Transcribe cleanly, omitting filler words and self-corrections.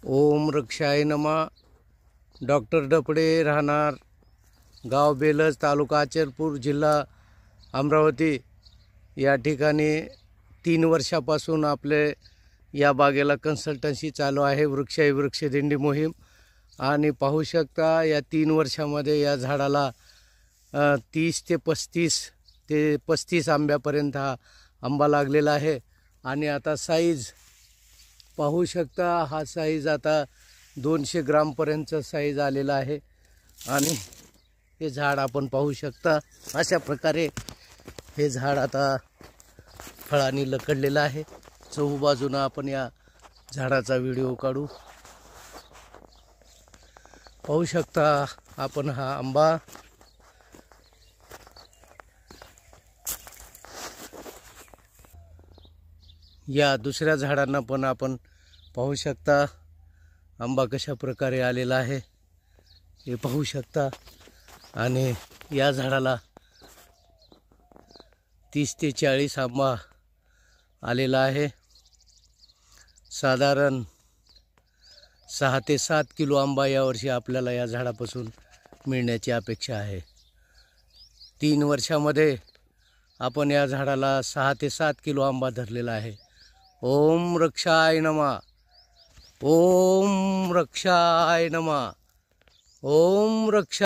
ओम रक्षाय नमः। डॉक्टर डपडे, राहणार गाव बेलज, तालुका अचलपूर, जिल्हा अमरावती या ठिकाणी 3 वर्षापासून आपले या बागेला कन्सल्टन्सी चालू आहे, वृक्षाई वृक्षदिंडी मोहीम। आणि पाहू शकता या 3 वर्षामध्ये या झाडाला 30 ते 35 आंब्यापर्यंत हा आंबा लागलेला आहे। आणि आता साईज पाहू शकता, हा साईज आता 200 ग्रामपर्यंतचा साईज आलेला आहे। आणि हे झाड आपण पाहू शकता, अशा प्रकारे हे झाड आता फळांनी लकडलेलं आहे। चहूबाजूनं आपण या झाडाचा व्हिडिओ काढू। पाहू शकता आपण हा आंबा। या दुसऱ्या झाडांना पण आपण पाहू शकता आंबा कशा प्रकारे आलेला आहे, हे पाहू शकता। आणि या झाडाला 30 ते 40 आंबा आलेला आहे। साधारण 6 ते 7 किलो आंबा यावर्षी आपल्याला या झाडापासून मिळण्याची अपेक्षा आहे। 3 वर्षामध्ये आपण या झाडाला 6 ते 7 किलो आंबा धरलेला आहे। ओम रक्षाय नमः। ओम रक्षाय नमः। ओम रक्षा